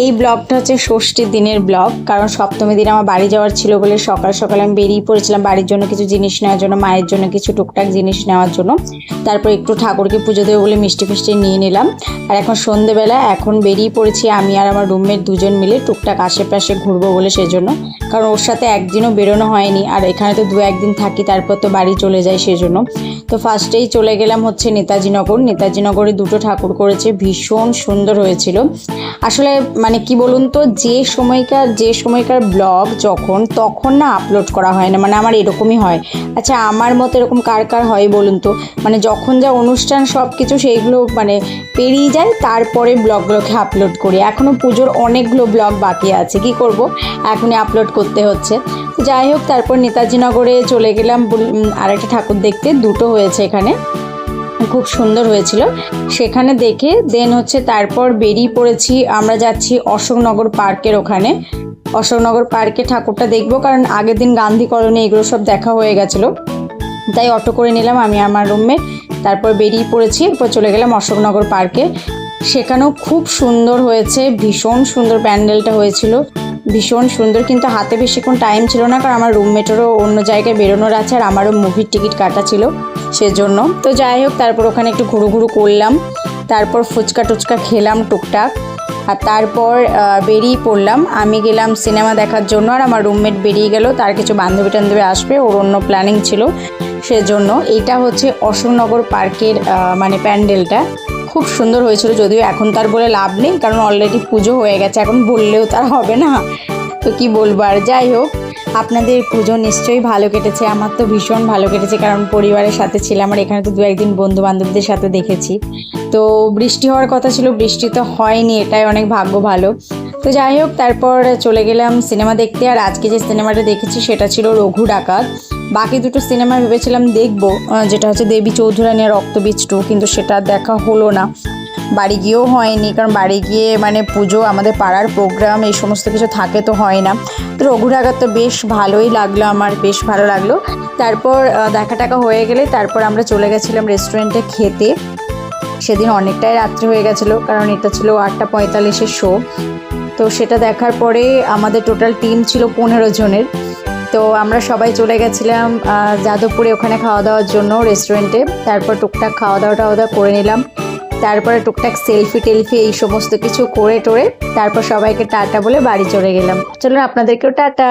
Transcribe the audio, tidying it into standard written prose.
এই ব্লগটা হচ্ছে ষষ্ঠীর দিনের ব্লগ, কারণ সপ্তমী দিন আমার বাড়ি যাওয়ার ছিল বলে সকাল সকাল আমি বেরিয়ে পড়েছিলাম বাড়ির জন্য কিছু জিনিস নেওয়ার জন্য, মায়ের জন্য কিছু টুকটাক জিনিস নেওয়ার জন্য। তারপর একটু ঠাকুরকে পুজো দেবো বলে মিষ্টি ফিষ্টি নিয়ে নিলাম। আর এখন সন্ধেবেলা এখন বেরিয়ে পড়েছি আমি আর আমার রুমমেট দুজন মিলে টুকটাক আশেপাশে ঘুরবো বলে, সেজন্য। কারণ ওর সাথে একদিনও বেরোনো হয়নি, আর এখানে তো 2-1 দিন থাকি, তারপর তো বাড়ি চলে যাই সেজন্য। তো ফার্স্টেই চলে গেলাম হচ্ছে নেতাজিনগর। নেতাজিনগরে দুটো ঠাকুর করেছে, ভীষণ সুন্দর হয়েছিল। আসলে মানে কি বলুন তো, যে সময়কার ব্লগ তখন না আপলোড করা হয় না, মানে আমার এরকমই হয়। আচ্ছা, আমার মতো এরকম কার কার হয় বলুন তো? মানে যখন যা অনুষ্ঠান সব কিছু সেইগুলো মানে পেরিয়ে যায়, তারপরে ব্লগগুলোকে আপলোড করি। এখনও পুজোর অনেকগুলো ব্লগ বাকি আছে, কি করব, এখনই আপলোড করতে হচ্ছে। তো যাই হোক, তারপর নেতাজিনগরে চলে গেলাম আরেকটা ঠাকুর দেখতে, দুটো হয়েছে এখানে, খুব সুন্দর হয়েছিল। সেখানে দেখে দেন হচ্ছে তারপর বেরিয়ে পড়েছি, আমরা যাচ্ছি অশোকনগর পার্কের ওখানে। অশোকনগর পার্কে ঠাকুরটা দেখবো, কারণ আগের দিন গান্ধী কলোনি এগুলো সব দেখা হয়ে গেছিলো, তাই অটো করে নিলাম আমি আমার রুমমেট। তারপর বেরিয়ে পড়েছি, এরপর চলে গেলাম অশোকনগর পার্কে। সেখানেও খুব সুন্দর হয়েছে, ভীষণ সুন্দর প্যান্ডেলটা হয়েছিল, ভীষণ সুন্দর। কিন্তু হাতে বেশিক্ষণ টাইম ছিল না, কারণ আমার রুমমেটেরও অন্য জায়গায় বেরোনোর আছে, আর আমারও মুভির টিকিট কাটা ছিল সেজন্য। তো যাই হোক, তারপর ওখানে একটু ঘুরু করলাম, তারপর ফুচকা টুচকা খেলাম টুকটাক, আর তারপর বেরিয়ে পড়লাম। আমি গেলাম সিনেমা দেখার জন্য, আর আমার রুমমেট বেরিয়ে গেল, তার কিছু বান্ধবী টান্ধবী আসবে, ওর অন্য প্ল্যানিং ছিল সেজন্য। এইটা হচ্ছে অশোকনগর পার্কের মানে প্যান্ডেলটা খুব সুন্দর হয়েছিল। যদিও এখন তার বলে লাভ নেই, কারণ অলরেডি পুজো হয়ে গেছে, এখন বললেও তার হবে না, তো কি বলবো। আর যাই হোক, আপনাদের পুজো নিশ্চয়ই ভালো কেটেছে, আমার তো ভীষণ ভালো কেটেছে, কারণ পরিবারের সাথে ছিলাম, আর এখানে তো 2-1 দিন বন্ধু বান্ধবদের সাথে দেখেছি। তো বৃষ্টি হওয়ার কথা ছিল, বৃষ্টি তো হয়নি, এটাই অনেক ভাগ্য ভালো। তো যাই হোক, তারপর চলে গেলাম সিনেমা দেখতে। আর আজকে যে সিনেমাটা দেখেছি সেটা ছিল রঘু ডাকাত। বাকি দুটো সিনেমা ভেবেছিলাম দেখবো, যেটা হচ্ছে দেবী চৌধুরানী আর রক্তবীজ 2, কিন্তু সেটা দেখা হলো না, বাড়ি গিয়েও হয়নি, কারণ বাড়ি গিয়ে মানে পুজো, আমাদের পাড়ার প্রোগ্রাম, এই সমস্ত কিছু থাকে, তো হয় না। তো রঘু ডাকাত তো বেশ ভালোই লাগলো, আমার বেশ ভালো লাগলো। তারপর দেখা টাকা হয়ে গেলে তারপর আমরা চলে গেছিলাম রেস্টুরেন্টে খেতে। সেদিন অনেকটাই রাত্রি হয়ে গেছিলো, কারণ এটা ছিল 8:45-এর শো। তো সেটা দেখার পরে আমাদের টোটাল টিম ছিল 15 জনের। তো আমরা সবাই চলে গেছিলাম যাদবপুরে, ওখানে খাওয়া দাওয়ার জন্য রেস্টুরেন্টে। তারপর টুকটাক খাওয়া দাওয়া করে নিলাম, তারপরে টুকটাক সেলফি টেলফি এই সমস্ত কিছু করে টোরে তারপর সবাইকে টাটা বলে বাড়ি চলে গেলাম। চলুন আপনাদেরকেও টাটা।